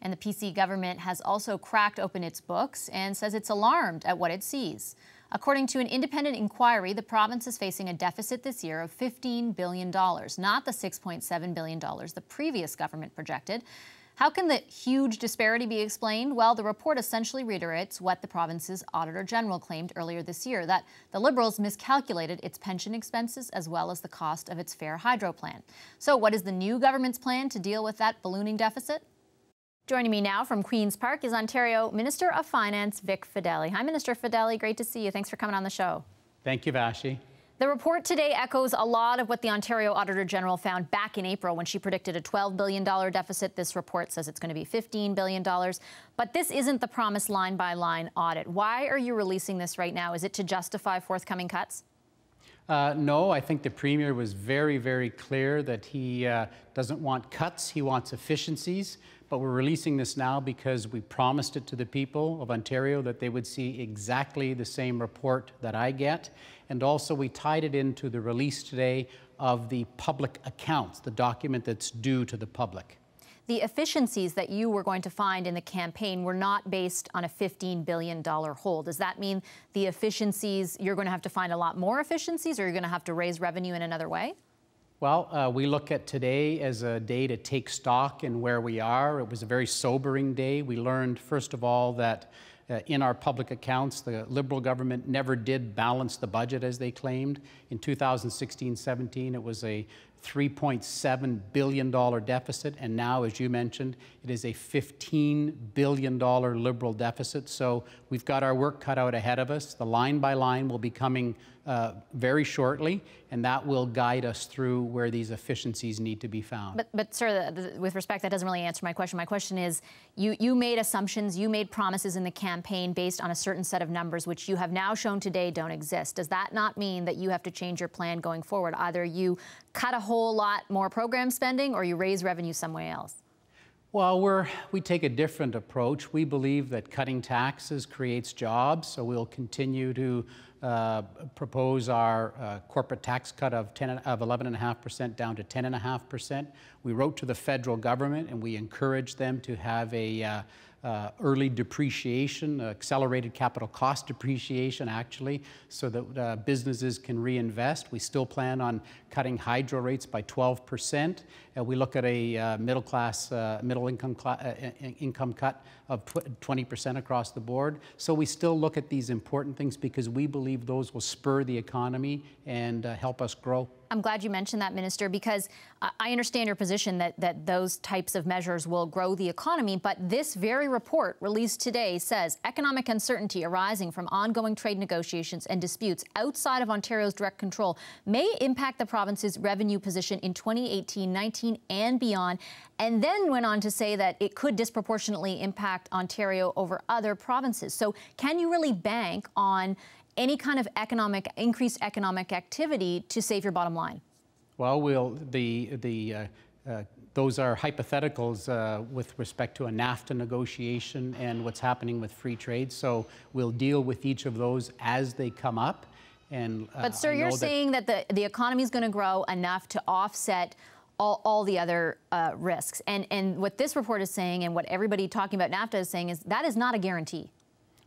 And the PC government has also cracked open its books and says it's alarmed at what it sees. According to an independent inquiry, the province is facing a deficit this year of $15 billion, not the $6.7 billion the previous government projected. How can the huge disparity be explained? Well, the report essentially reiterates what the province's Auditor General claimed earlier this year, that the Liberals miscalculated its pension expenses as well as the cost of its fair hydro plan. So what is the new government's plan to deal with that ballooning deficit? Joining me now from Queen's Park is Ontario Minister of Finance Vic Fedeli. Hi, Minister Fedeli. Great to see you. Thanks for coming on the show. Thank you, Vashi. The report today echoes a lot of what the Ontario Auditor General found back in April when she predicted a $12 billion deficit. This report says it's going to be $15 billion. But this isn't the promised line-by-line audit. Why are you releasing this right now? Is it to justify forthcoming cuts? No, I think the Premier was very, very clear that he doesn't want cuts, he wants efficiencies. But we're releasing this now because we promised it to the people of Ontario that they would see exactly the same report that I get. And also we tied it into the release today of the public accounts, the document that's due to the public. The efficiencies that you were going to find in the campaign were not based on a $15 billion hole. Does that mean the efficiencies, you're going to have to find a lot more efficiencies, or you're going to have to raise revenue in another way? Well, we look at today as a day to take stock in where we are. It was a very sobering day. We learned, first of all, that in our public accounts, the Liberal government never did balance the budget as they claimed. In 2016-17, it was a $3.7 billion deficit, and now, as you mentioned, it is a $15 billion Liberal deficit. So we've got our work cut out ahead of us. The line by line will be coming very shortly, and that will guide us through where these efficiencies need to be found. But sir, with respect, that doesn't really answer my question. My question is, you made assumptions, you made promises in the campaign based on a certain set of numbers, which you have now shown today don't exist. Does that not mean that you have to change your plan going forward? Either you cut a whole lot more program spending or you raise revenue somewhere else? Well, we take a different approach. We believe that cutting taxes creates jobs, so we'll continue to propose our corporate tax cut of 11.5% down to 10.5%. We wrote to the federal government and we encouraged them to have a early depreciation, accelerated capital cost depreciation, actually, so that businesses can reinvest. We still plan on cutting hydro rates by 12%. We look at a middle income cut of 20% across the board. So we still look at these important things because we believe those will spur the economy and help us grow. I'm glad you mentioned that, Minister, because I understand your position that those types of measures will grow the economy, but this very report released today says economic uncertainty arising from ongoing trade negotiations and disputes outside of Ontario's direct control may impact the province's revenue position in 2018-19 and beyond, and then went on to say that it could disproportionately impact Ontario over other provinces. So can you really bank on any kind of increased economic activity to save your bottom line? Well, those are hypotheticals with respect to a NAFTA negotiation and what's happening with free trade. So we'll deal with each of those as they come up. And but sir, you're saying that the economy is going to grow enough to offset all the other risks. And what this report is saying, and what everybody talking about NAFTA is saying, is that is not a guarantee.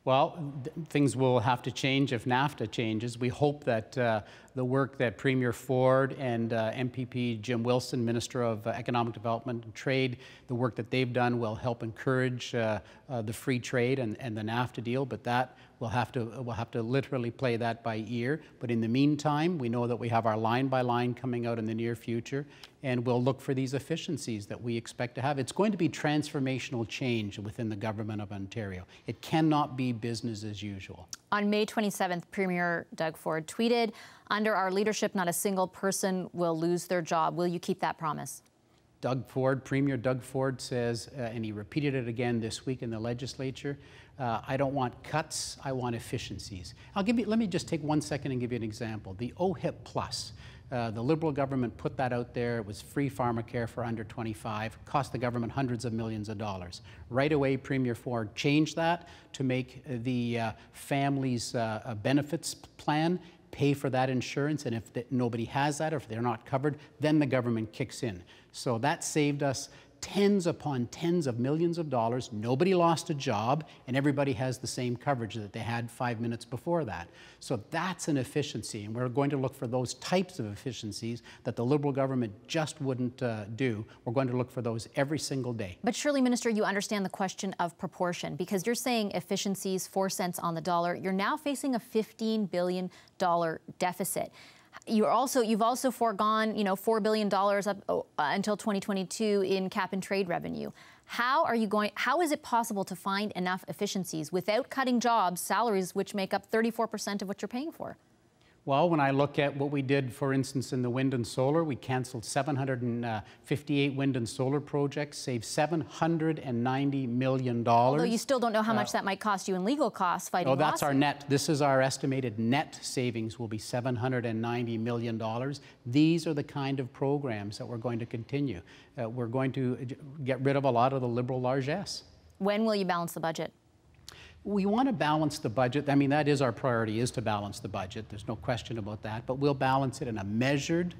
Well, things will have to change if NAFTA changes. We hope that the work that Premier Ford and MPP Jim Wilson, Minister of Economic Development and Trade, the work that they've done will help encourage the free trade and the NAFTA deal, but that we'll have to literally play that by ear. But in the meantime, we know that we have our line by line coming out in the near future, and we'll look for these efficiencies that we expect to have. It's going to be transformational change within the government of Ontario. It cannot be business as usual. On May 27th, Premier Doug Ford tweeted, "Under our leadership, not a single person will lose their job." Will you keep that promise? Premier Doug Ford says, and he repeated it again this week in the legislature, I don't want cuts, I want efficiencies. Let me just take 1 second and give you an example. The OHIP Plus, the Liberal government put that out there. It was free pharmacare for under 25, cost the government hundreds of millions of dollars. Right away, Premier Ford changed that to make the family's benefits plan pay for that insurance, and if nobody has that, or if they're not covered, then the government kicks in. So that saved us tens upon tens of millions of dollars. Nobody lost a job, and everybody has the same coverage that they had 5 minutes before that. So that's an efficiency, and we're going to look for those types of efficiencies that the Liberal government just wouldn't do. We're going to look for those every single day. But surely, Minister, you understand the question of proportion, because you're saying efficiencies, 4 cents on the dollar. You're now facing a $15 billion deficit. You've also foregone, $4 billion up until 2022 in cap and trade revenue. How is it possible to find enough efficiencies without cutting jobs, salaries, which make up 34% of what you're paying for? Well, when I look at what we did, for instance, in the wind and solar, we canceled 758 wind and solar projects, saved $790 million. Although you still don't know how much that might cost you in legal costs fighting lawsuits. Oh, that's our net. This is our estimated net savings will be $790 million. These are the kind of programs that we're going to continue. We're going to get rid of a lot of the Liberal largesse. When will you balance the budget? We want to balance the budget. I mean, that is our priority, is to balance the budget. There's no question about that. But we'll balance it in a measured,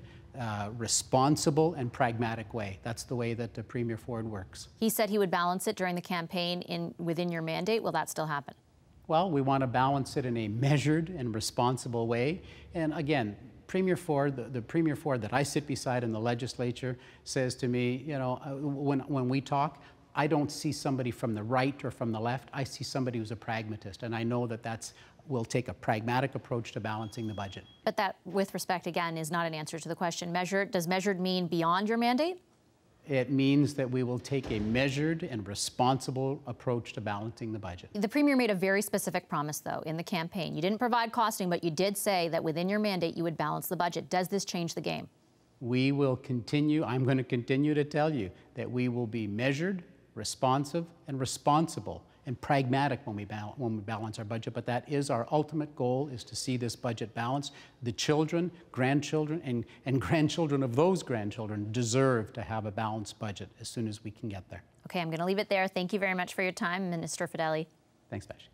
responsible, and pragmatic way. That's the way that Premier Ford works. He said he would balance it during the campaign within your mandate. Will that still happen? Well, we want to balance it in a measured and responsible way. And again, Premier Ford, the Premier Ford that I sit beside in the legislature says to me, when we talk, I don't see somebody from the right or from the left. I see somebody who's a pragmatist, and I know that we'll take a pragmatic approach to balancing the budget. But that, with respect, again, is not an answer to the question. Does measured mean beyond your mandate? It means that we will take a measured and responsible approach to balancing the budget. The Premier made a very specific promise, though, in the campaign. You didn't provide costing, but you did say that within your mandate you would balance the budget. Does this change the game? We will continue. I'm going to continue to tell you that we will be measured, responsive, and responsible and pragmatic when we balance our budget. But that is our ultimate goal, is to see this budget balanced. The children, grandchildren, and grandchildren of those grandchildren deserve to have a balanced budget as soon as we can get there. Okay, I'm going to leave it there. Thank you very much for your time, Minister Fedeli. Thanks, Vash.